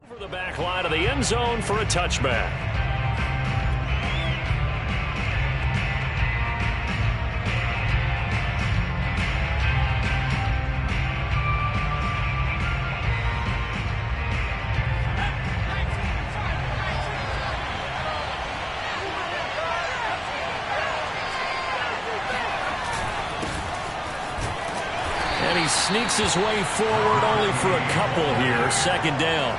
Over the back line of the end zone for a touchback. And he sneaks his way forward only for a couple here. Second down.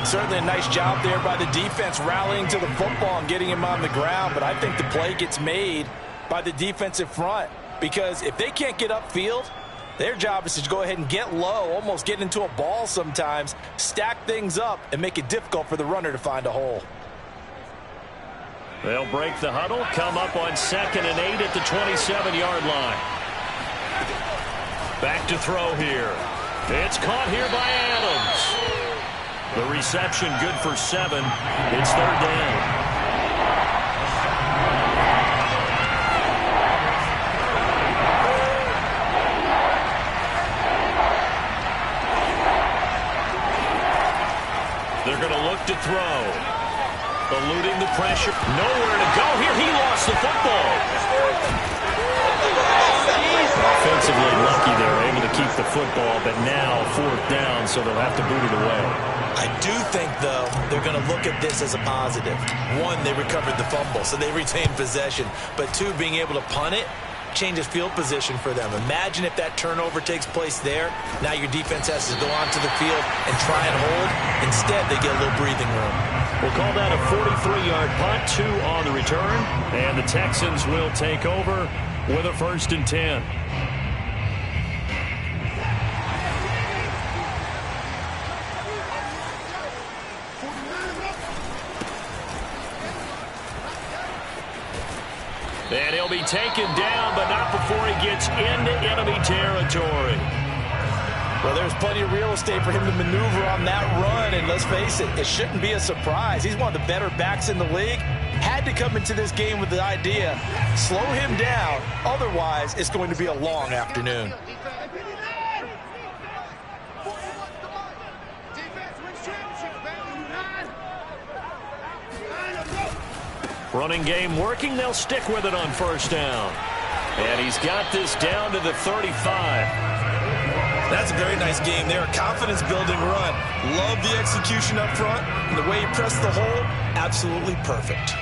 Certainly a nice job there by the defense rallying to the football and getting him on the ground. But I think the play gets made by the defensive front, because if they can't get upfield, their job is to go ahead and get low, almost get into a ball sometimes, stack things up, and make it difficult for the runner to find a hole. They'll break the huddle, come up on 2nd and 8 at the 27-yard line. Back to throw here. It's caught here by Adams. The reception good for 7. It's 3rd down. They're going to look to throw. Eluding the pressure. Nowhere to go here. He lost the football. Offensively lucky they're able to keep the football, but now 4th down, so they'll have to boot it away. I do think, though, they're going to look at this as a positive. 1, they recovered the fumble, so they retained possession. But 2, being able to punt it changes field position for them. Imagine if that turnover takes place there. Now your defense has to go onto the field and try and hold. Instead, they get a little breathing room. We'll call that a 43-yard punt, 2 on the return. And the Texans will take over with a 1st and 10. And he'll be taken down, but not before he gets into enemy territory. Well, there's plenty of real estate for him to maneuver on that run, and let's face it, it shouldn't be a surprise. He's one of the better backs in the league. Had to come into this game with the idea, slow him down, otherwise it's going to be a long afternoon. Running game working. They'll stick with it on 1st down. And he's got this down to the 35. That's a very nice game there. Confidence-building run. Love the execution up front. And the way he pressed the hole, absolutely perfect.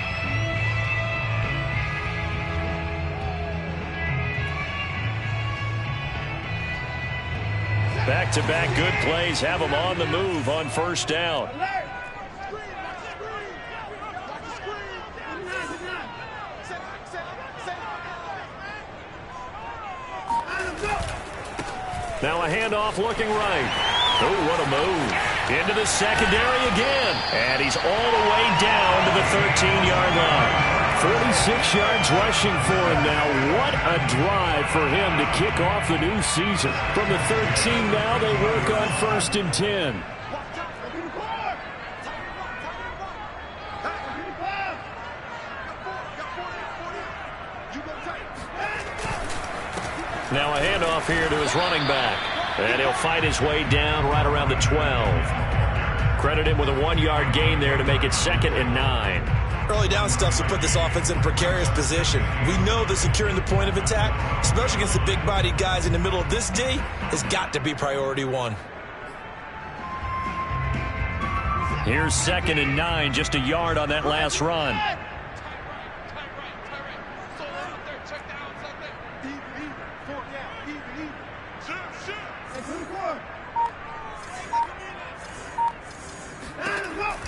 Back-to-back good plays have him on the move on 1st down. Now a handoff looking right. Oh, what a move. Into the secondary again. And he's all the way down to the 13-yard line. 46 yards rushing for him now. What a drive for him to kick off the new season. From the 13 now, they work on 1st and 10. Now a handoff here to his running back. And he'll fight his way down right around the 12. Credit him with a 1-yard gain there to make it 2nd and 9. Early down stuff to put this offense in a precarious position. We know that securing the point of attack, especially against the big-bodied guys in the middle of this D, has got to be priority 1. Here's 2nd and 9, just a yard on that last run.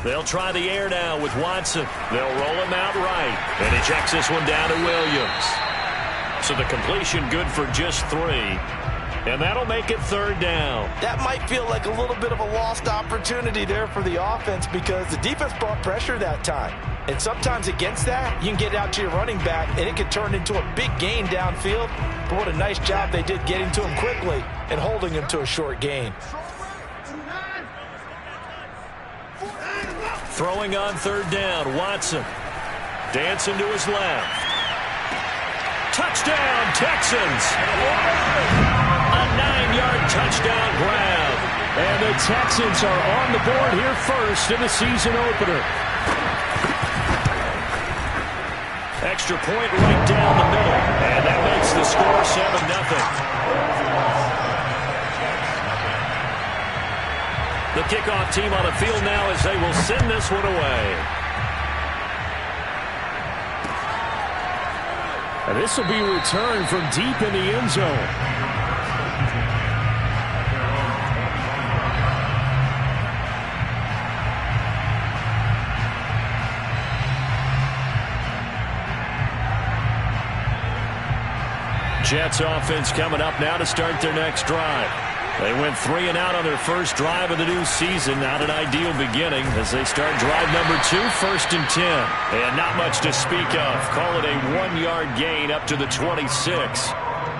They'll try the air now with Watson. They'll roll him out right. And he checks this one down to Williams. So the completion good for just 3. And that'll make it 3rd down. That might feel like a little bit of a lost opportunity there for the offense, because the defense brought pressure that time. And sometimes against that, you can get out to your running back, and it can turn into a big gain downfield. But what a nice job they did getting to him quickly and holding him to a short gain. Throwing on 3rd down, Watson. Dancing to his left. Touchdown, Texans! A 9-yard touchdown grab. And the Texans are on the board here first in the season opener. Extra point right down the middle. And that makes the score 7-0. The kickoff team on the field now as they will send this one away. And this will be returned from deep in the end zone. Jets offense coming up now to start their next drive. They went 3 and out on their first drive of the new season. Not an ideal beginning as they start drive number 2, 1st and 10. And not much to speak of. Call it a 1-yard gain up to the 26.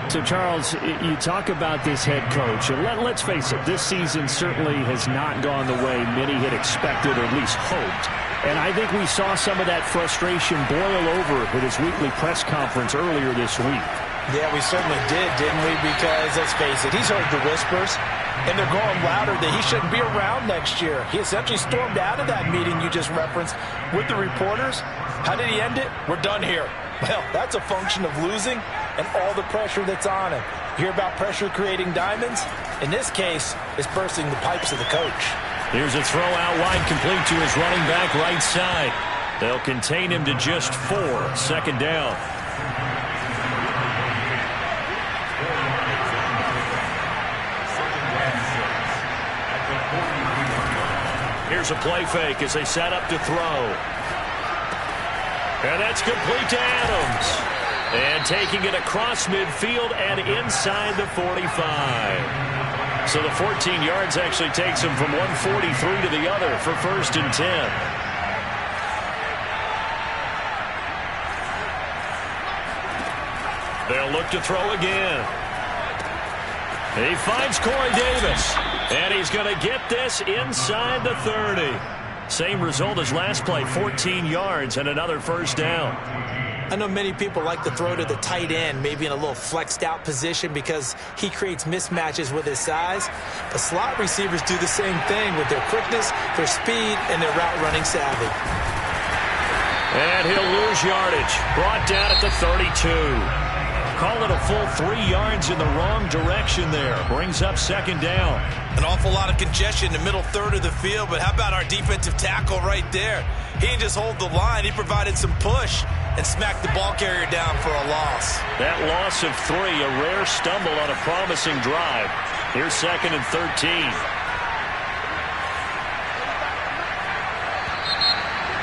So, Charles, you talk about this head coach. And let's face it, this season certainly has not gone the way many had expected or at least hoped. And I think we saw some of that frustration boil over with his weekly press conference earlier this week. Yeah, we certainly did, didn't we? Because, let's face it, he's heard the whispers, and they're growing louder that he shouldn't be around next year. He essentially stormed out of that meeting you just referenced with the reporters. How did he end it? We're done here. Well, that's a function of losing and all the pressure that's on him. You hear about pressure creating diamonds? In this case, it's bursting the pipes of the coach. Here's a throw out wide, complete to his running back right side. They'll contain him to just 4, 2nd down. Here's a play fake as they set up to throw. And that's complete to Adams. And taking it across midfield and inside the 45. So the 14 yards actually takes him from 143 to the other for 1st and 10. They'll look to throw again. He finds Corey Davis. And he's going to get this inside the 30. Same result as last play, 14 yards and another 1st down. I know many people like to throw to the tight end, maybe in a little flexed out position because he creates mismatches with his size. But slot receivers do the same thing with their quickness, their speed, and their route running savvy. And he'll lose yardage. Brought down at the 32. Call it a full 3 yards in the wrong direction there. Brings up 2nd down. An awful lot of congestion in the middle third of the field, but how about our defensive tackle right there? He didn't just hold the line. He provided some push and smacked the ball carrier down for a loss. That loss of 3, a rare stumble on a promising drive. Here's 2nd and 13.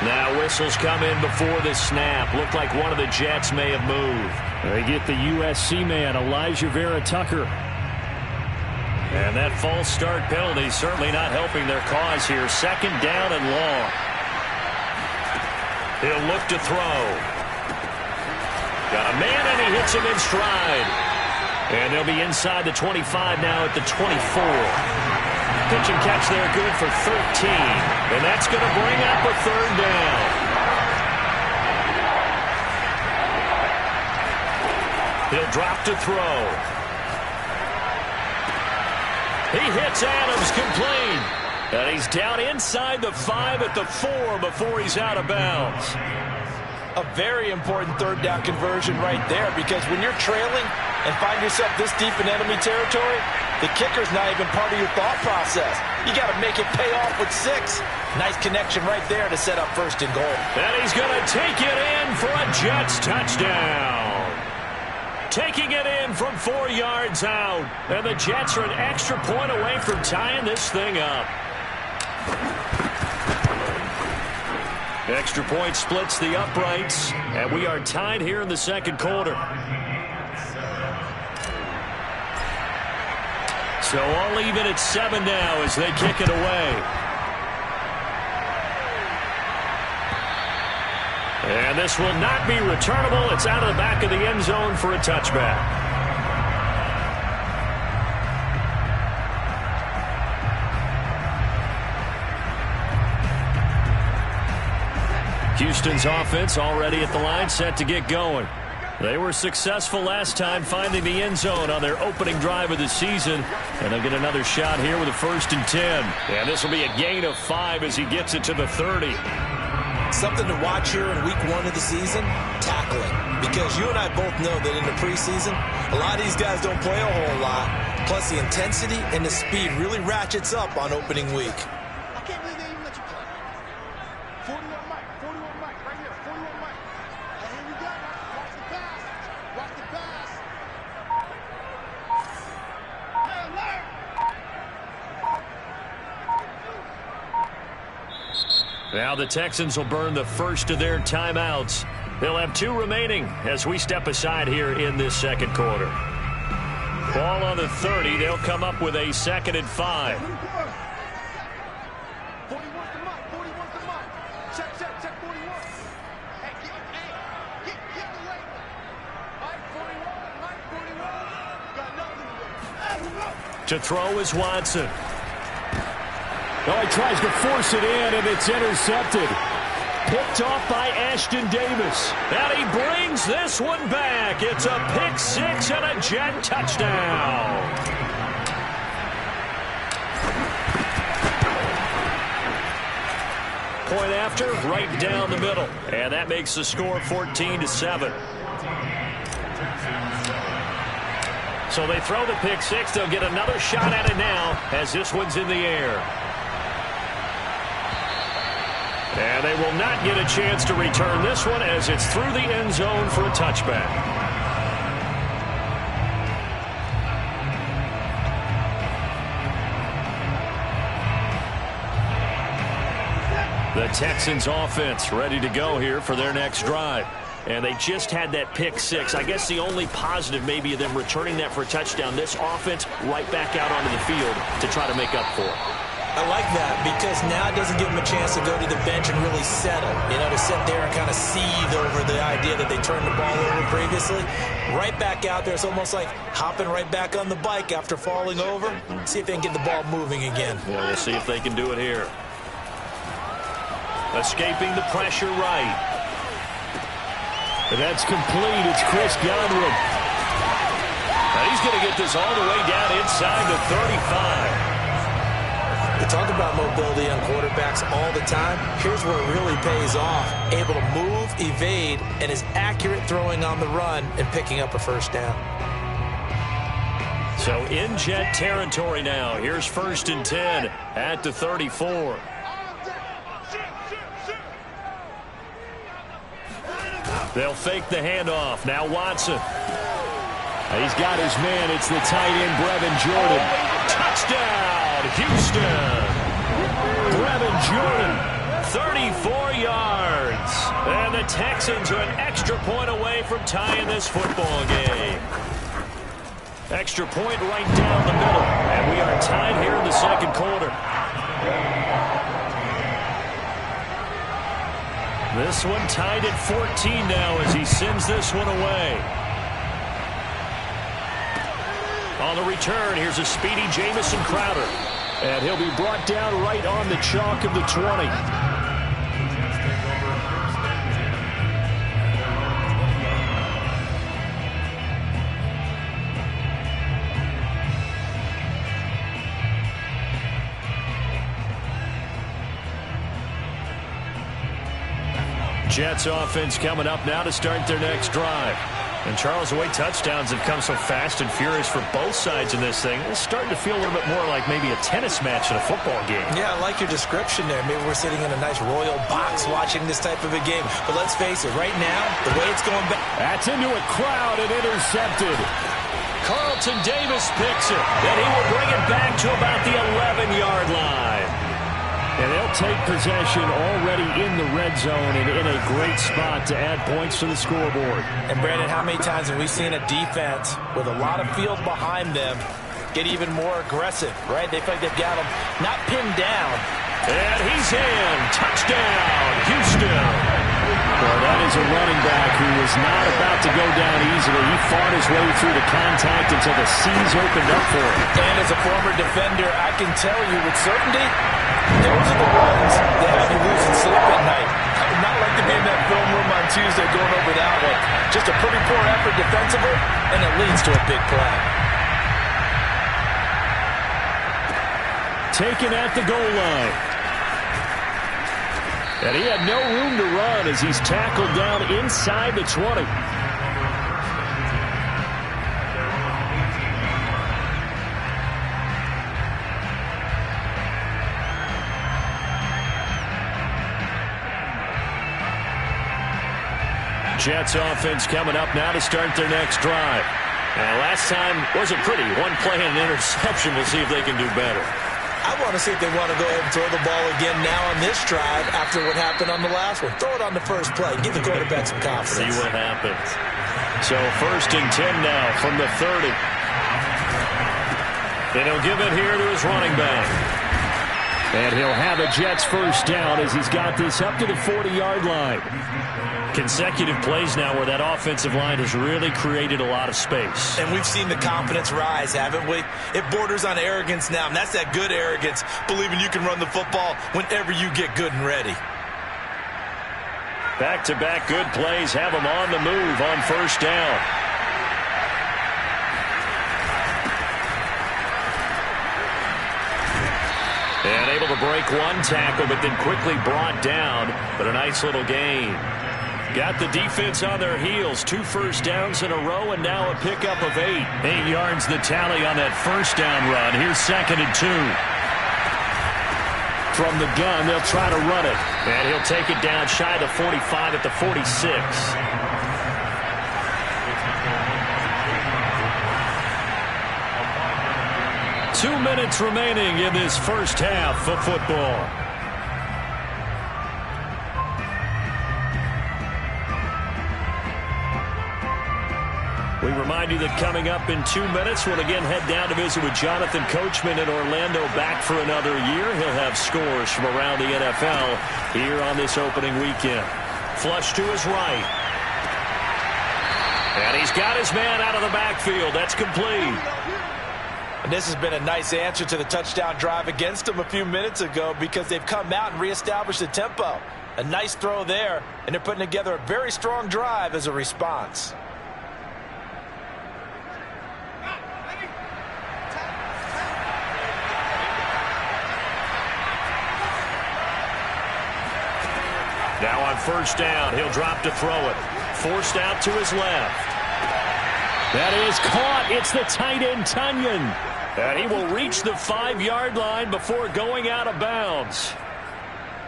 Now whistles come in before the snap. Looked like one of the Jets may have moved. They get the USC man, Elijah Vera Tucker. And that false start penalty certainly not helping their cause here. 2nd down and long. He'll look to throw. Got a man and he hits him in stride. And they'll be inside the 25 now at the 24. Pitch and catch there, good for 13. And that's going to bring up a 3rd down. He'll drop to throw. He hits Adams complete. And he's down inside the 5 at the 4 before he's out of bounds. A very important 3rd down conversion right there, because when you're trailing and find yourself this deep in enemy territory, the kicker's not even part of your thought process. You got to make it pay off with 6. Nice connection right there to set up 1st and goal. And he's going to take it in for a Jets touchdown. Taking it in from 4 yards out. And the Jets are an extra point away from tying this thing up. Extra point splits the uprights, and we are tied here in the 2nd quarter. So all even at 7 now as they kick it away. And this will not be returnable. It's out of the back of the end zone for a touchback. Houston's offense already at the line, set to get going. They were successful last time finding the end zone on their opening drive of the season. And they'll get another shot here with a 1st and 10. And this will be a gain of 5 as he gets it to the 30. Something to watch here in week 1 of the season, tackling. Because you and I both know that in the preseason, a lot of these guys don't play a whole lot. Plus the intensity and the speed really ratchets up on opening week. I can't believe they even let you play. 41 Mike, right here, 41 Mike. And here we go, watch the pass. Watch the pass. Hey, alert! Now the Texans will burn the first of their timeouts. They'll have 2 remaining as we step aside here in this second quarter. Ball on the 30. They'll come up with a 2nd and 5. 41's the Mike, 41's the Mike. Check 41. Hey, get the late. Mike 41. Got nothing to do. To throw is Watson. Oh, he tries to force it in, and it's intercepted. Picked off by Ashton Davis. And he brings this one back. It's a pick 6 and a Jet touchdown. Point after, right down the middle. And that makes the score 14-7. So they throw the pick 6. They'll get another shot at it now as this one's in the air. And they will not get a chance to return this one as it's through the end zone for a touchback. The Texans offense ready to go here for their next drive. And they just had that pick 6. I guess the only positive maybe of them returning that for a touchdown. This offense right back out onto the field to try to make up for it. I like that because now it doesn't give them a chance to go to the bench and really settle. You know, to sit there and kind of seethe over the idea that they turned the ball over previously. Right back out there. It's almost like hopping right back on the bike after falling over. See if they can get the ball moving again. Yeah, we'll see if they can do it here. Escaping the pressure right. And that's complete. It's Chris Godwin. And he's going to get this all the way down inside the 35. We talk about mobility on quarterbacks all the time. Here's where it really pays off. Able to move, evade, and is accurate throwing on the run and picking up a first down. So in Jet territory now. Here's 1st and 10 at the 34. They'll fake the handoff. Now Watson. He's got his man. It's the tight end, Brevin Jordan. Touchdown, Houston. Brevin Jordan, 34 yards. And the Texans are an extra point away from tying this football game. Extra point right down the middle. And we are tied here in the second quarter. This one tied at 14 now as he sends this one away. On the return, here's a speedy Jamison Crowder. And he'll be brought down right on the chalk of the 20. Jets offense coming up now to start their next drive. And Charles, the way touchdowns have come so fast and furious for both sides in this thing, it's starting to feel a little bit more like maybe a tennis match in a football game. Yeah, I like your description there. Maybe we're sitting in a nice royal box watching this type of a game. But let's face it, right now, the way it's going back. That's into a crowd and intercepted. Carlton Davis picks it, and he will bring it back to about the 11-yard line. And they'll take possession already in the red zone and in a great spot to add points to the scoreboard. And, Brandon, how many times have we seen a defense with a lot of field behind them get even more aggressive, right? They feel like they've got them not pinned down. And he's in. Touchdown, Houston. Well, that is a running back who was not about to go down easily. He fought his way through the contact until the seas opened up for him. And as a former defender, I can tell you with certainty, those are the ones that have you losing sleep at night. I would not like to be in that film room on Tuesday going over that one. Just a pretty poor effort defensively, and it leads to a big play. Taken at the goal line. And he had no room to run as he's tackled down inside the 20. Jets offense coming up now to start their next drive. And last time wasn't pretty. One play and an interception. We'll see if they can do better. I want to see if they want to go ahead and throw the ball again now on this drive after what happened on the last one. Throw it on the first play. Give the quarterback some confidence. See what happens. So 1st and 10 now from the 30. And he'll give it here to his running back. And he'll have a Jets first down as he's got this up to the 40-yard line. Consecutive plays now where that offensive line has really created a lot of space. And we've seen the confidence rise, haven't we? It borders on arrogance now, and that's that good arrogance, believing you can run the football whenever you get good and ready. Back-to-back good plays have them on the move on first down. And able to break one tackle, but then quickly brought down. But a nice little gain. Got the defense on their heels. 2 first downs in a row, and now a pickup of 8. 8 yards the tally on that first down run. Here's 2nd and 2. From the gun, they'll try to run it. And he'll take it down shy of the 45 at the 46. 2 minutes remaining in this first half of football. We remind you that coming up in 2 minutes, we'll again head down to visit with Jonathan Coachman in Orlando, back for another year. He'll have scores from around the NFL here on this opening weekend. Flush to his right. And he's got his man out of the backfield. That's complete. And this has been a nice answer to the touchdown drive against them a few minutes ago because they've come out and reestablished the tempo. A nice throw there, and they're putting together a very strong drive as a response. Now on first down, he'll drop to throw it. Forced out to his left. That is caught. It's the tight end, Tunyon. And he will reach the 5-yard line before going out of bounds.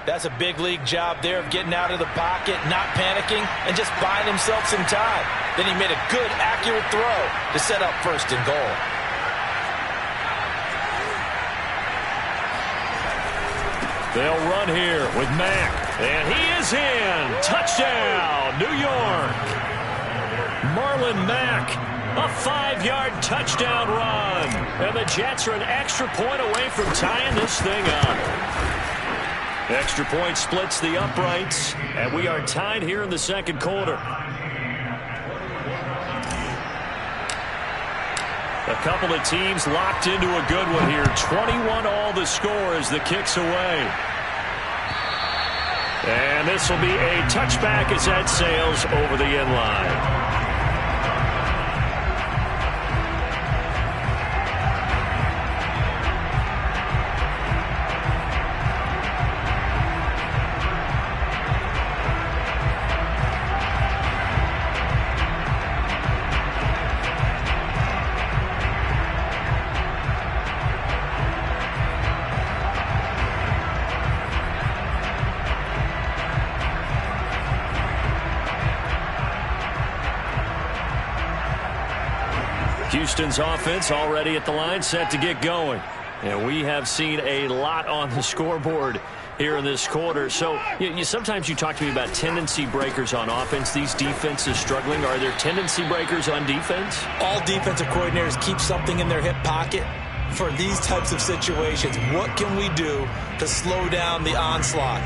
That's a big league job there of getting out of the pocket, not panicking, and just buying himself some time. Then he made a good, accurate throw to set up 1st and goal. They'll run here with Mack. And he is in. Touchdown, New York. Marlon Mack, a 5-yard touchdown run. And the Jets are an extra point away from tying this thing up. Extra point splits the uprights. And we are tied here in the second quarter. A couple of teams locked into a good one here. 21 all the score as the kick's away. And this will be a touchback as that sails over the end line. Houston's offense already at the line, set to get going. And we have seen a lot on the scoreboard here in this quarter. So sometimes you talk to me about tendency breakers on offense. These defenses struggling. Are there tendency breakers on defense? All defensive coordinators keep something in their hip pocket for these types of situations. What can we do to slow down the onslaught?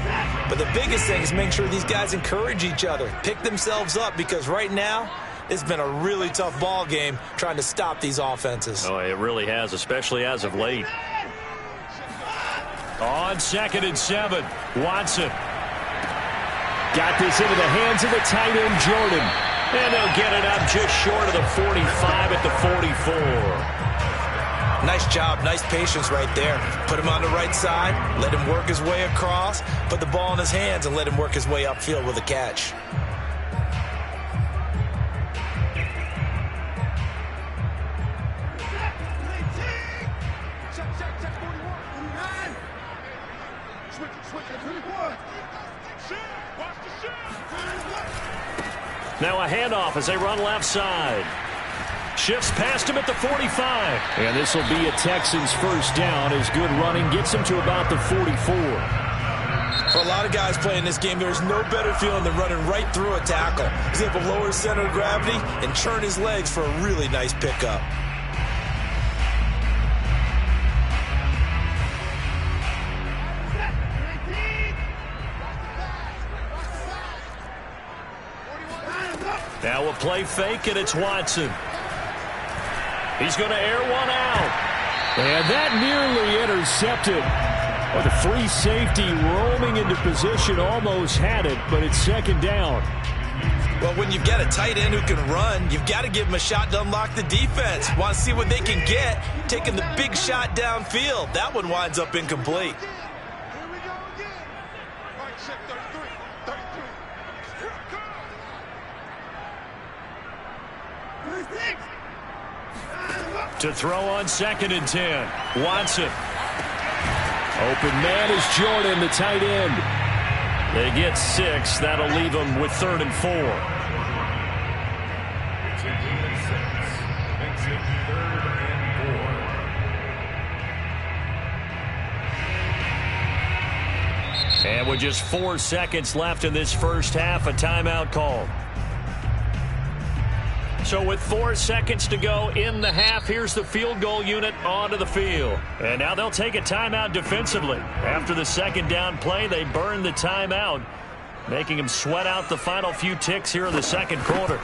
But the biggest thing is make sure these guys encourage each other, pick themselves up, because right now it's been a really tough ball game trying to stop these offenses. Oh, it really has, especially as of late. On 2nd and 7, Watson. Got this into the hands of the tight end, Jordan. And they'll get it up just short of the 45 at the 44. Nice job, nice patience right there. Put him on the right side, let him work his way across, put the ball in his hands, and let him work his way upfield with a catch. Now a handoff as they run left side. Shifts past him at the 45. And this will be a Texans first down as good running gets him to about the 44. For a lot of guys playing this game, there's no better feeling than running right through a tackle. He's able to lower his center of gravity and turn his legs for a really nice pickup. Now a play fake, and it's Watson. He's going to air one out. And that nearly intercepted. Oh, the free safety roaming into position almost had it, but it's second down. Well, when you've got a tight end who can run, you've got to give him a shot to unlock the defense. Want to see what they can get, taking the big shot downfield. That one winds up incomplete. Here we go again. Right, check 33. 33. Here it comes. To throw on 2nd and 10. Watson. Open man is Jordan, the tight end. They get 6. That'll leave them with 3rd and 4. And with just 4 seconds left in this first half, a timeout call. So with 4 seconds to go in the half, here's the field goal unit onto the field. And now they'll take a timeout defensively. After the second down play, they burn the timeout, making them sweat out the final few ticks here in the second quarter.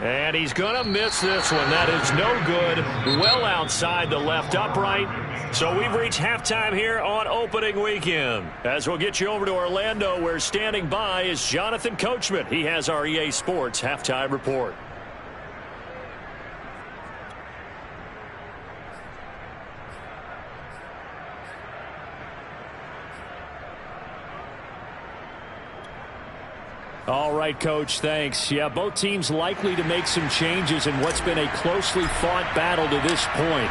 And he's going to miss this one. That is no good. Well outside the left upright. So we've reached halftime here on opening weekend. As we'll get you over to Orlando, where standing by is Jonathan Coachman. He has our EA Sports halftime report. All right, Coach, thanks. Yeah, both teams likely to make some changes in what's been a closely fought battle to this point.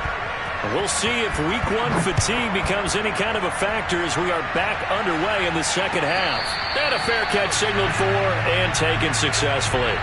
We'll see if week 1 fatigue becomes any kind of a factor as we are back underway in the second half. And a fair catch signaled for and taken successfully.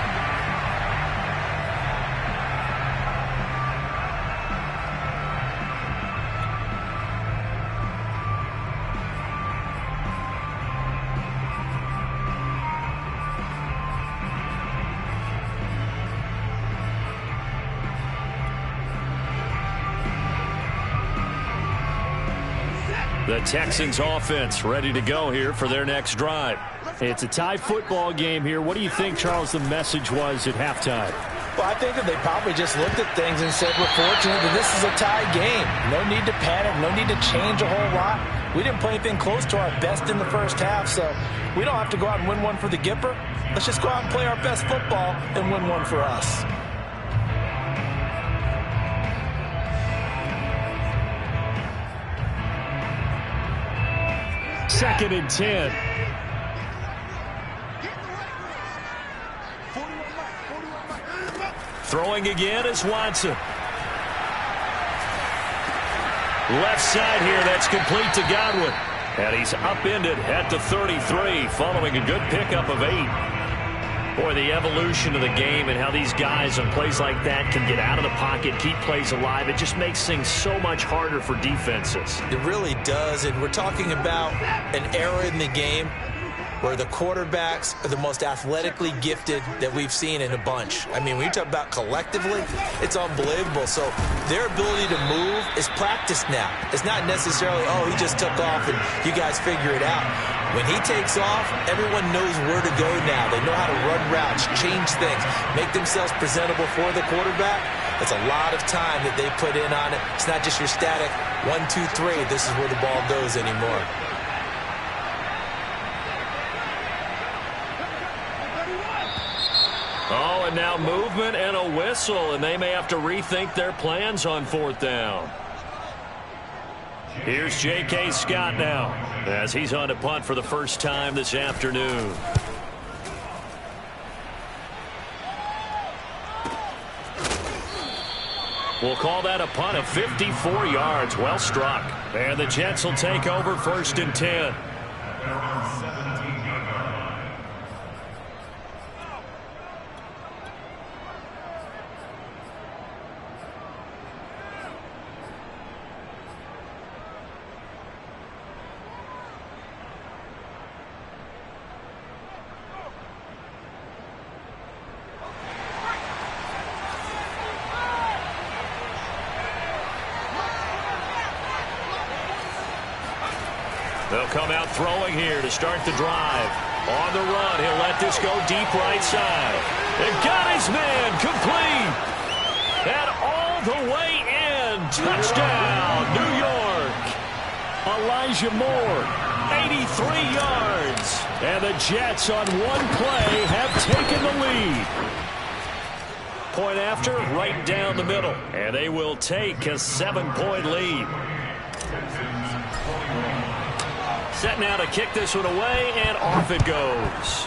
The Texans offense ready to go here for their next drive. It's a tie football game here. What do you think, Charles, the message was at halftime? Well, I think that they probably just looked at things and said, we're fortunate that this is a tie game. No need to panic. No need to change a whole lot. We didn't play anything close to our best in the first half, so we don't have to go out and win one for the Gipper. Let's just go out and play our best football and win one for us. Second and 10. Throwing again is Watson. Left side here, that's complete to Godwin. And he's upended at the 33 following a good pickup of 8. Boy, the evolution of the game and how these guys on plays like that can get out of the pocket, keep plays alive, it just makes things so much harder for defenses. It really does, and we're talking about an era in the game where the quarterbacks are the most athletically gifted that we've seen in a bunch. I mean, when you talk about collectively, it's unbelievable. So their ability to move is practiced now. It's not necessarily, oh, he just took off and you guys figure it out. When he takes off, everyone knows where to go now. They know how to run routes, change things, make themselves presentable for the quarterback. It's a lot of time that they put in on it. It's not just your static 1, 2, 3. This is where the ball goes anymore. and now movement and a whistle, and they may have to rethink their plans on 4th down. Here's J.K. Scott now as he's on to punt for the first time this afternoon. We'll call that a punt of 54 yards. Well struck. And the Jets will take over 1st and 10. They'll come out throwing here to start the drive. On the run, he'll let this go deep right side. They've got his man complete. And all the way in. Touchdown, New York. Elijah Moore, 83 yards. And the Jets on one play have taken the lead. Point after, right down the middle. And they will take a 7-point lead. Set now to kick this one away, and off it goes.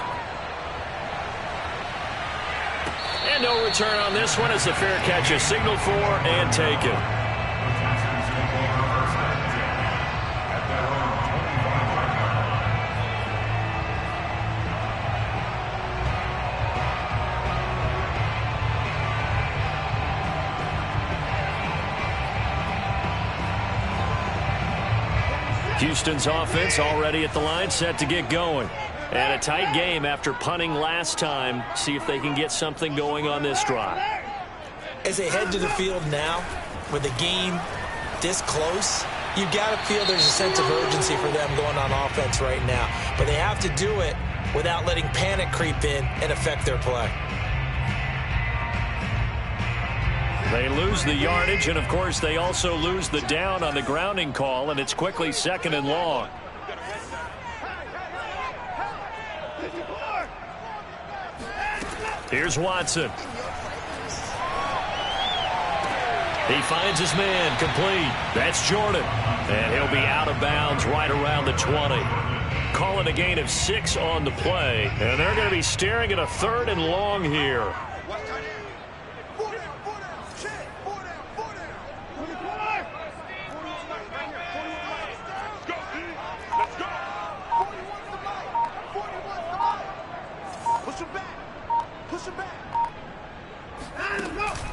And no return on this one as the fair catch is signaled for and taken. Houston's offense already at the line, set to get going. And a tight game after punting last time. See if they can get something going on this drive. As they head to the field now, with the game this close, you've got to feel there's a sense of urgency for them going on offense right now. But they have to do it without letting panic creep in and affect their play. They lose the yardage, and of course they also lose the down on the grounding call, and it's quickly 2nd and long. Here's Watson. He finds his man complete. That's Jordan. And he'll be out of bounds right around the 20. Calling a gain of 6 on the play, and they're going to be staring at a 3rd and long here.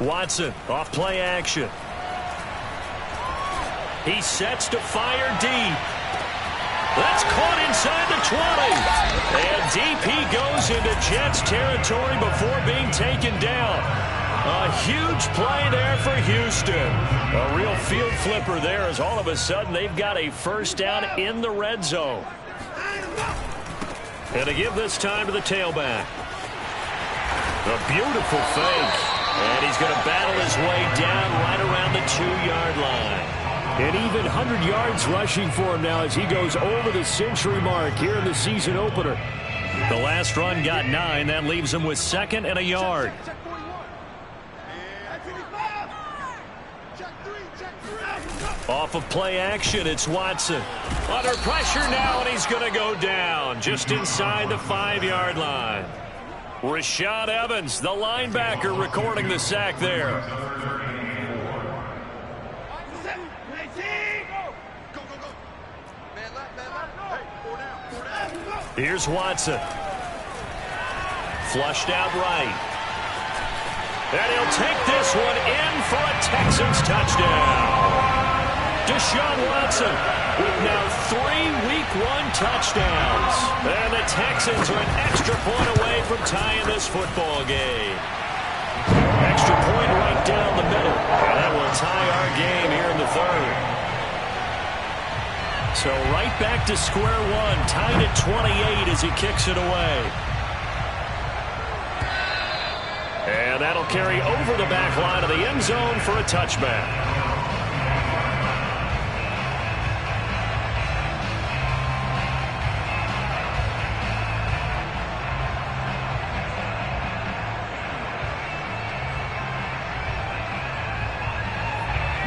Watson off play action. He sets to fire deep. That's caught inside the 20. And DP goes into Jets territory before being taken down. A huge play there for Houston. A real field flipper there as all of a sudden they've got a 1st down in the red zone. And to give this time to the tailback. A beautiful fake. And he's going to battle his way down right around the 2-yard line. And even 100 yards rushing for him now as he goes over the century mark here in the season opener. The last run got 9. That leaves him with 2nd and a yard. Off of play action, it's Watson. Under pressure now, and he's going to go down just inside the 5-yard line. Rashad Evans, the linebacker, recording the sack there. Here's Watson. Flushed out right. And he'll take this one in for a Texans touchdown. Deshaun Watson with now 3 Week 1 touchdowns. And the Texans are an extra point away from tying this football game. Extra point right down the middle. And that will tie our game here in the 3rd. So right back to square one, tied at 28 as he kicks it away. And that'll carry over the back line of the end zone for a touchback.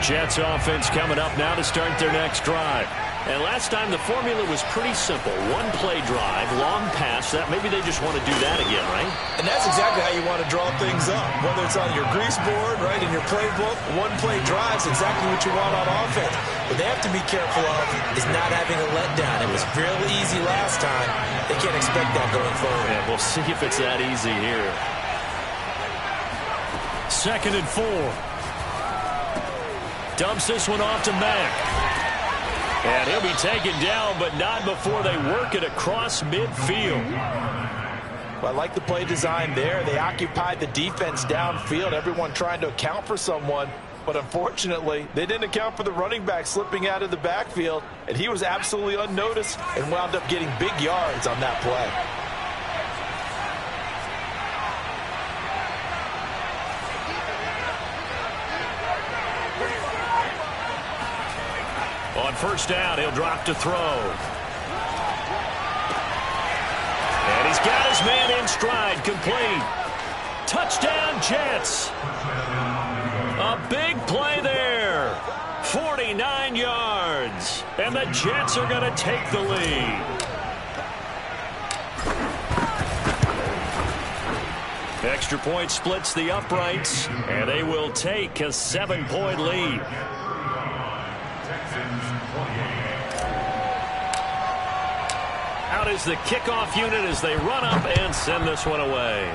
Jets offense coming up now to start their next drive. And last time the formula was pretty simple. One play drive, long pass. That maybe they just want to do that again, right? And that's exactly how you want to draw things up. Whether it's on your grease board, right, in your playbook, one play drive is exactly what you want on offense. What they have to be careful of is not having a letdown. It was real easy last time. They can't expect that going forward. Yeah, we'll see if it's that easy here. 2nd and 4. Dumps this one off to Mack. And he'll be taken down, but not before they work it across midfield. Well, I like the play design there. They occupied the defense downfield, everyone trying to account for someone. But unfortunately, they didn't account for the running back slipping out of the backfield, and he was absolutely unnoticed and wound up getting big yards on that play. On 1st down, he'll drop to throw. And he's got his man in stride, complete. Touchdown, Jets. A big play there. 49 yards. And the Jets are going to take the lead. Extra point splits the uprights, and they will take a 7-point lead. Out is the kickoff unit as they run up and send this one away.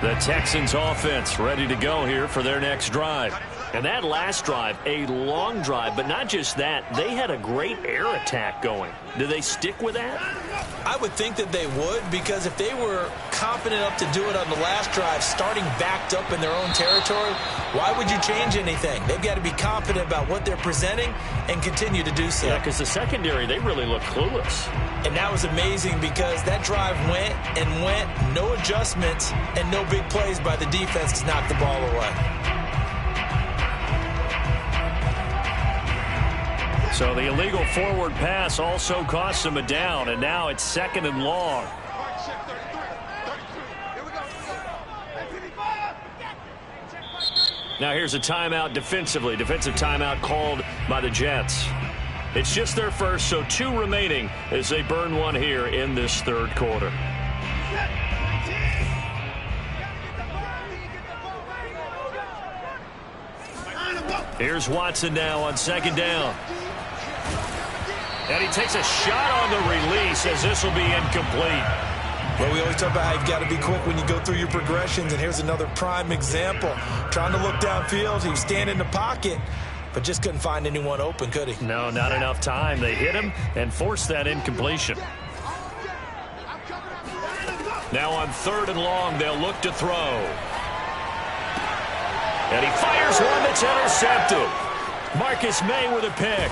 The Texans offense ready to go here for their next drive. And that last drive, a long drive, but not just that, they had a great air attack going. Do they stick with that? I would think that they would, because if they were confident enough to do it on the last drive, starting backed up in their own territory, why would you change anything? They've got to be confident about what they're presenting and continue to do so. Yeah, because the secondary, they really look clueless. And that was amazing because that drive went and went, no adjustments, and no big plays by the defense to knock the ball away. So the illegal forward pass also cost them a down, and now it's 2nd and long. Now here's a timeout defensively. Defensive timeout called by the Jets. It's just their first, so 2 remaining as they burn one here in this 3rd quarter. Here's Watson now on 2nd down. And he takes a shot on the release as this will be incomplete. Well, we always talk about how you've got to be quick when you go through your progressions, and here's another prime example. Trying to look downfield, he was standing in the pocket, but just couldn't find anyone open, could he? No, not enough time. They hit him and forced that incompletion. Now on 3rd and long, they'll look to throw. And he fires one that's intercepted. Marcus May with a pick.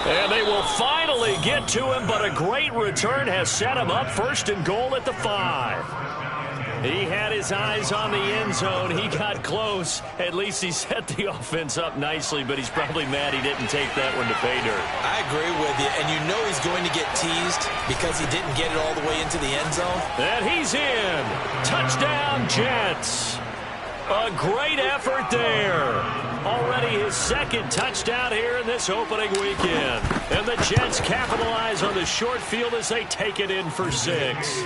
And they will finally get to him, but a great return has set him up 1st and goal at the 5. He had his eyes on the end zone. He got close. At least he set the offense up nicely, but he's probably mad he didn't take that one to pay dirt. I agree with you, and you know he's going to get teased because he didn't get it all the way into the end zone. And he's in. Touchdown, Jets. A great effort there. Already his 2nd touchdown here in this opening weekend. And the Jets capitalize on the short field as they take it in for 6.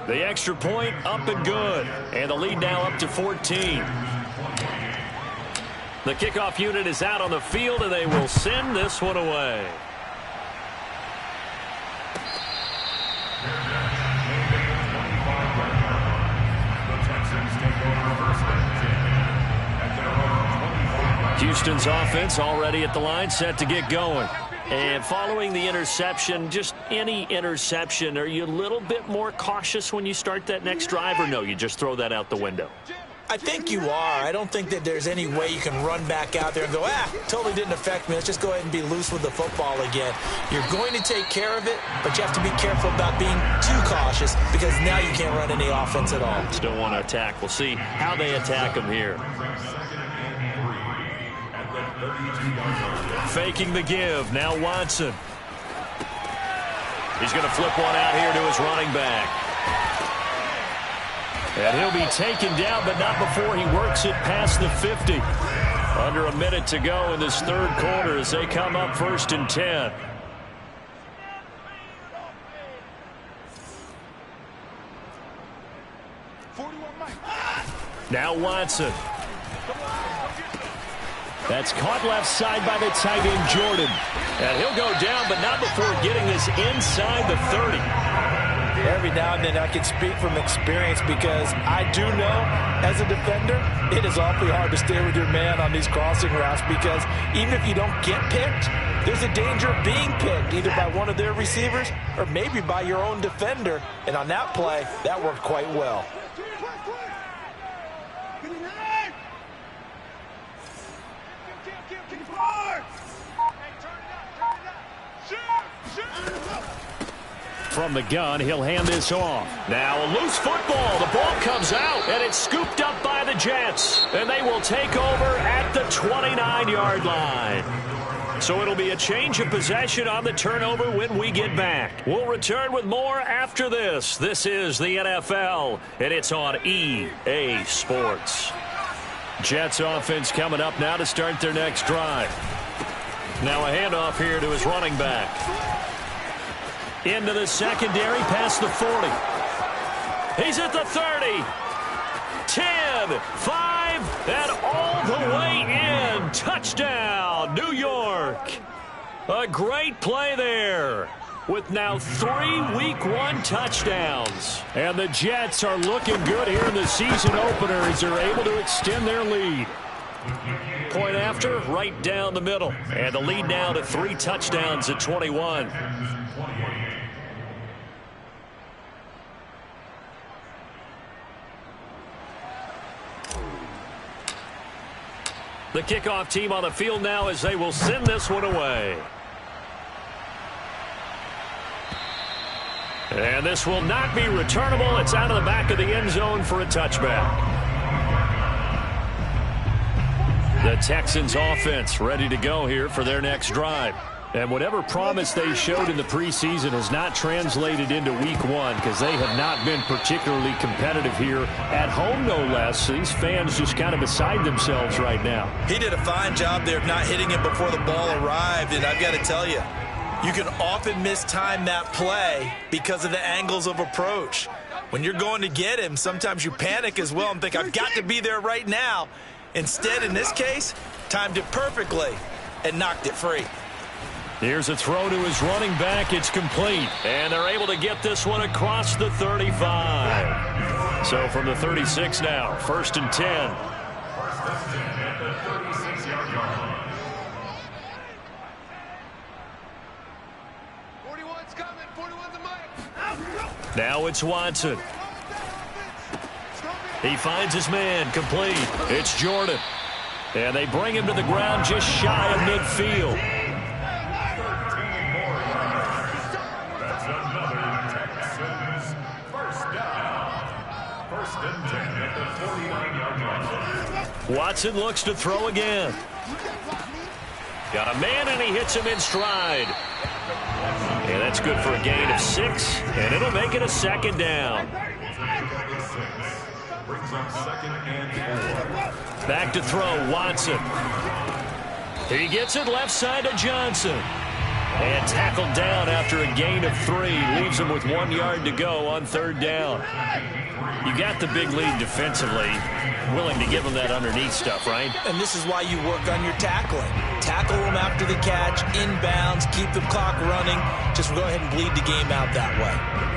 The extra point up and good. And the lead now up to 14. The kickoff unit is out on the field, and they will send this one away. Houston's offense already at the line, set to get going. And following the interception, just any interception, are you a little bit more cautious when you start that next drive, or no, you just throw that out the window? I think you are. I don't think that there's any way you can run back out there and go, totally didn't affect me. Let's just go ahead and be loose with the football again. You're going to take care of it, but you have to be careful about being too cautious because now you can't run any offense at all. Still want to attack. We'll see how they attack him here. Faking the give. Now Watson. He's going to flip one out here to his running back. And he'll be taken down, but not before he works it past the 50. Under a minute to go in this third quarter as they come up 1st and 10. Now Watson. That's caught left side by the tight end, Jordan. And he'll go down, but not before getting this inside the 30. Every now and then I can speak from experience because I do know as a defender it is awfully hard to stay with your man on these crossing routes because even if you don't get picked, there's a danger of being picked either by one of their receivers or maybe by your own defender. And on that play, that worked quite well. From the gun, he'll hand this off. Now a loose football. The ball comes out, and it's scooped up by the Jets. And they will take over at the 29-yard line. So it'll be a change of possession on the turnover when we get back. We'll return with more after this. This is the NFL, and it's on EA Sports. Jets offense coming up now to start their next drive. Now a handoff here to his running back. Into the secondary, past the 40. He's at the 30. 10, 5, and all the way in. Touchdown, New York. A great play there with now 3 Week 1 touchdowns. And the Jets are looking good here in the season opener as they're able to extend their lead. Point after, right down the middle. And the lead now to 3 touchdowns at 21. The kickoff team on the field now as they will send this one away. And this will not be returnable. It's out of the back of the end zone for a touchback. The Texans offense ready to go here for their next drive. And whatever promise they showed in the preseason has not translated into Week 1 because they have not been particularly competitive here at home, no less. These fans just kind of beside themselves right now. He did a fine job there of not hitting him before the ball arrived, and I've got to tell you, you can often mistime that play because of the angles of approach. When you're going to get him, sometimes you panic as well and think, I've got to be there right now. Instead, in this case, timed it perfectly and knocked it free. Here's a throw to his running back. It's complete. And they're able to get this one across the 35. So from the 36 now, 1st and 10. 41's coming. 41's a mic. Now it's Watson. He finds his man, complete. It's Jordan. And they bring him to the ground just shy of midfield. Watson looks to throw again. Got a man, and he hits him in stride. And that's good for a gain of 6, and it'll make it a 2nd down. Back to throw, Watson. He gets it left side to Johnson. And tackled down after a gain of 3. Leaves him with 1 yard to go on 3rd down. You got the big lead defensively. Willing to give him that underneath stuff, right? And this is why you work on your tackling. Tackle them after the catch, inbounds, keep the clock running. Just go ahead and bleed the game out that way.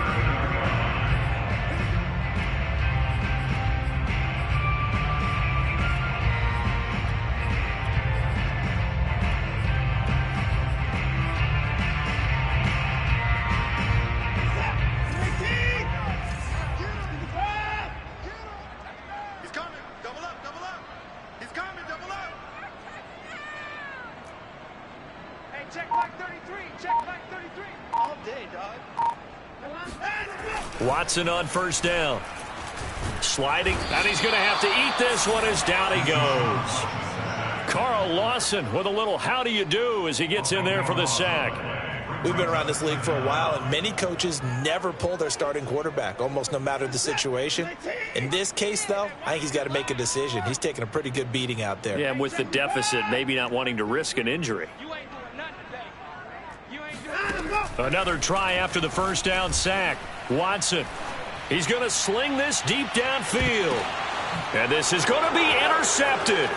Watson on first down. Sliding, and he's going to have to eat this one as down he goes. Carl Lawson with a little how do you do as he gets in there for the sack. We've been around this league for a while, and many coaches never pull their starting quarterback, almost no matter the situation. In this case, though, I think he's got to make a decision. He's taking a pretty good beating out there. Yeah, and with the deficit, maybe not wanting to risk an injury. Another try after the first down sack. Watson. He's going to sling this deep downfield. And this is going to be intercepted.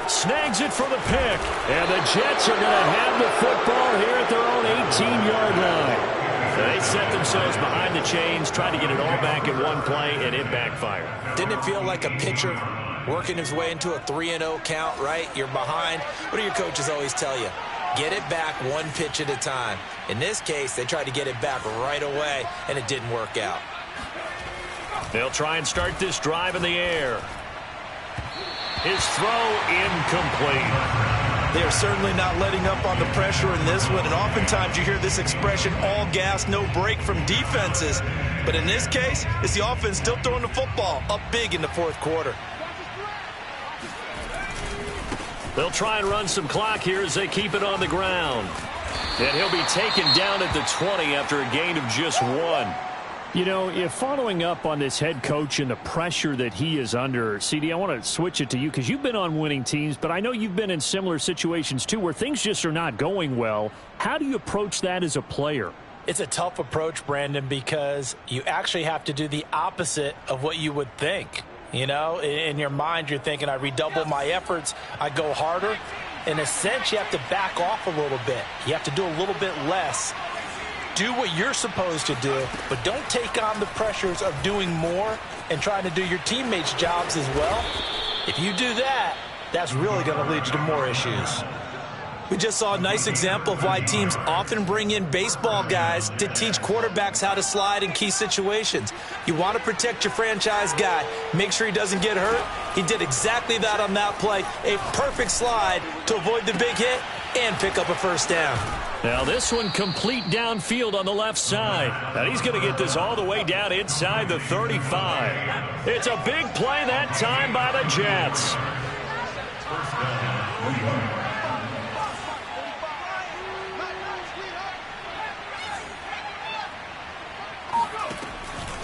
Snags it for the pick. And the Jets are going to have the football here at their own 18-yard line. They set themselves behind the chains, tried to get it all back in one play, and it backfired. Didn't it feel like a pitcher working his way into a 3-0 count, right? You're behind. What do your coaches always tell you? Get it back one pitch at a time. In this case, they tried to get it back right away, and it didn't work out. They'll try and start this drive in the air. His throw incomplete. They are certainly not letting up on the pressure in this one, and oftentimes you hear this expression, all gas, no break from defenses. But in this case, it's the offense still throwing the football up big in the fourth quarter. They'll try and run some clock here as they keep it on the ground. And he'll be taken down at the 20 after a gain of just 1. You know, if following up on this head coach and the pressure that he is under, CD, I want to switch it to you because you've been on winning teams, but I know you've been in similar situations too where things just are not going well. How do you approach that as a player? It's a tough approach, Brandon, because you actually have to do the opposite of what you would think. You know, in your mind, you're thinking, I redouble my efforts, I go harder. In a sense, you have to back off a little bit. You have to do a little bit less. Do what you're supposed to do, but don't take on the pressures of doing more and trying to do your teammates' jobs as well. If you do that, that's really going to lead you to more issues. We just saw a nice example of why teams often bring in baseball guys to teach quarterbacks how to slide in key situations. You want to protect your franchise guy. Make sure he doesn't get hurt. He did exactly that on that play. A perfect slide to avoid the big hit and pick up a first down. Now this one complete downfield on the left side. And he's going to get this all the way down inside the 35. It's a big play that time by the Jets.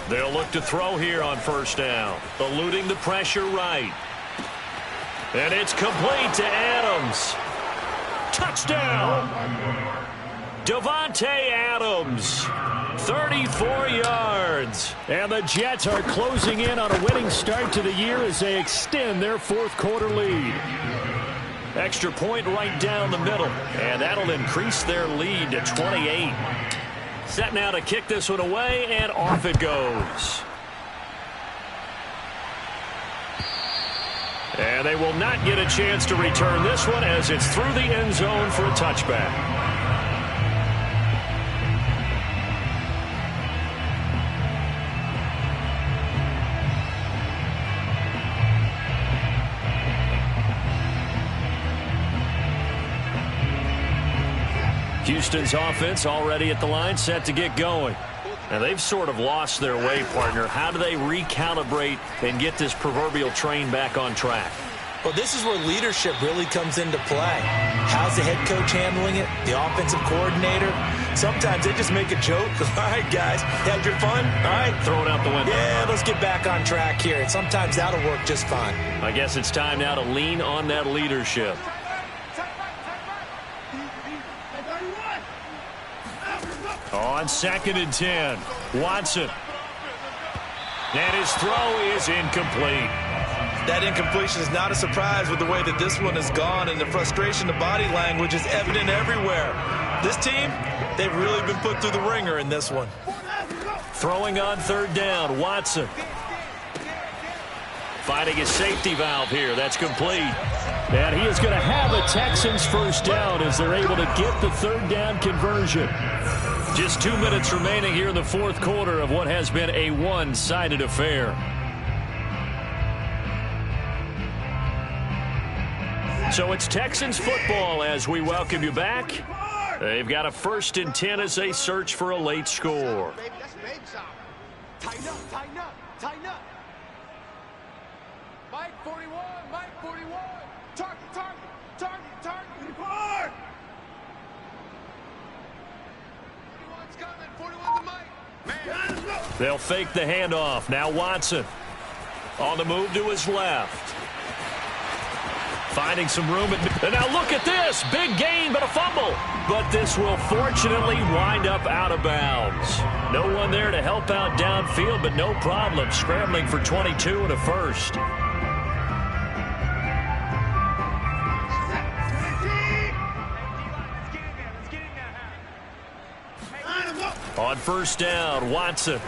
They'll look to throw here on first down. Eluding the pressure right. And it's complete to Adams. Touchdown! Davante Adams, 34 yards. And the Jets are closing in on a winning start to the year as they extend their fourth quarter lead. Extra point right down the middle. And that'll increase their lead to 28. Set now to kick this one away, and off it goes. And they will not get a chance to return this one as it's through the end zone for a touchback. Houston's offense already at the line, set to get going. And they've sort of lost their way, partner. How do they recalibrate and get this proverbial train back on track? Well, this is where leadership really comes into play. How's the head coach handling it? The offensive coordinator? Sometimes they just make a joke. All right, guys, had your fun? All right. Throw it out the window. Yeah, let's get back on track here. And sometimes that'll work just fine. I guess it's time now to lean on that leadership. On 2nd and 10, Watson. And his throw is incomplete. That incompletion is not a surprise with the way that this one has gone, and the frustration, the body language is evident everywhere. This team, they've really been put through the ringer in this one. Throwing on 3rd down, Watson. Finding a safety valve here. That's complete. And he is going to have a Texans first down as they're able to get the 3rd down conversion. Just 2 minutes remaining here in the fourth quarter of what has been a one-sided affair. So it's Texans football as we welcome you back. They've got a 1st and 10 as they search for a late score. Tighten up, tighten up, tighten up. Mike 41, Mike 41. Target, target, target, target. Report! 41's coming, 41's the Mike. Man. They'll fake the handoff. Now Watson on the move to his left. Finding some room. And now look at this. Big gain, but a fumble. But this will fortunately wind up out of bounds. No one there to help out downfield, but no problem. Scrambling for 22 and a first. On first down, Watson.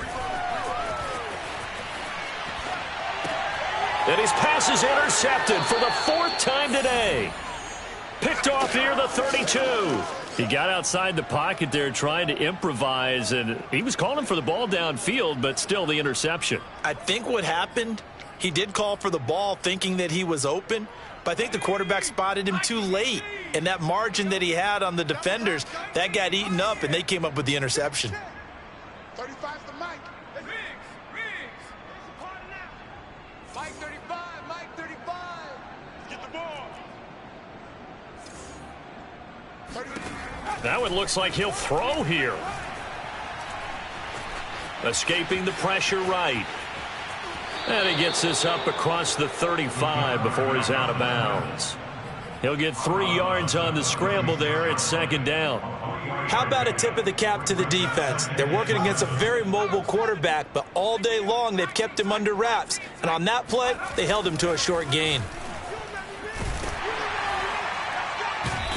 And his pass is intercepted for the fourth time today. Picked off near the 32. He got outside the pocket there trying to improvise, and he was calling for the ball downfield, but still the interception. I think what happened, he did call for the ball thinking that he was open, but I think the quarterback spotted him too late. And that margin that he had on the defenders, that got eaten up, and they came up with the interception. 35's the Mike. Mike 35, Mike 35. Get the ball. Now it looks like he'll throw here. Escaping the pressure right. And he gets this up across the 35 before he's out of bounds. He'll get 3 yards on the scramble there. It's second down. How about a tip of the cap to the defense? They're working against a very mobile quarterback, but all day long they've kept him under wraps. And on that play, they held him to a short gain.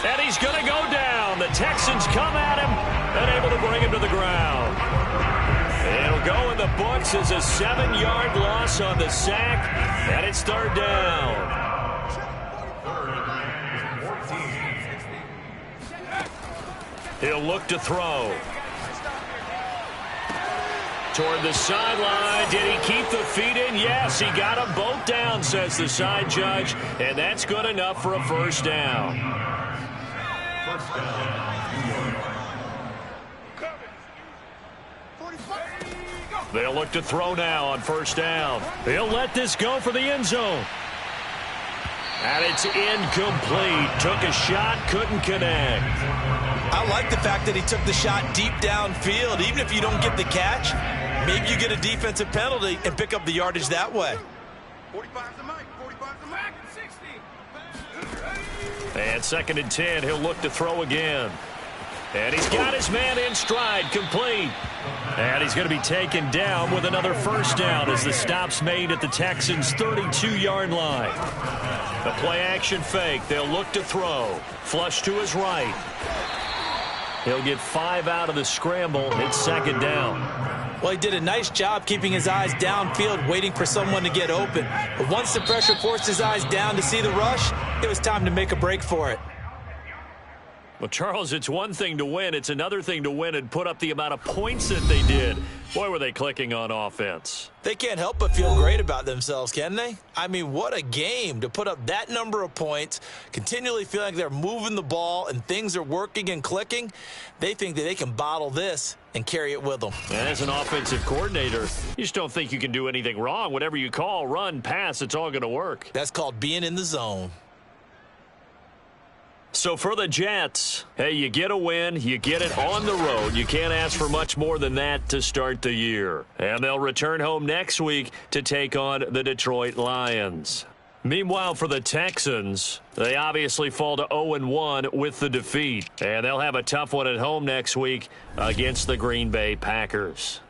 And he's going to go down. The Texans come at him and able to bring him to the ground. It'll go in the books as a 7-yard loss on the sack, and it's third down. He'll look to throw. Toward the sideline. Did he keep the feet in? Yes, he got them both down, says the side judge, and that's good enough for a first down. They'll look to throw now on first down. He'll let this go for the end zone. And it's incomplete. Took a shot, couldn't connect. I like the fact that he took the shot deep downfield. Even if you don't get the catch, maybe you get a defensive penalty and pick up the yardage that way. 45's the Mike. 45's the Mike. 60. And second and 10, he'll look to throw again. And he's got his man in stride, complete. And he's going to be taken down with another first down as the stop's made at the Texans' 32-yard line. The play-action fake. They'll look to throw. Flush to his right. He'll get 5 out of the scramble. It's second down. Well, he did a nice job keeping his eyes downfield, waiting for someone to get open. But once the pressure forced his eyes down to see the rush, it was time to make a break for it. Well, Charles, it's one thing to win. It's another thing to win and put up the amount of points that they did. Boy, were they clicking on offense. They can't help but feel great about themselves, can they? I mean, what a game to put up that number of points, continually feeling like they're moving the ball and things are working and clicking. They think that they can bottle this and carry it with them. And as an offensive coordinator, you just don't think you can do anything wrong. Whatever you call, run, pass, it's all going to work. That's called being in the zone. So for the Jets, hey, you get a win, you get it on the road. You can't ask for much more than that to start the year. And they'll return home next week to take on the Detroit Lions. Meanwhile, for the Texans, they obviously fall to 0-1 with the defeat. And they'll have a tough one at home next week against the Green Bay Packers.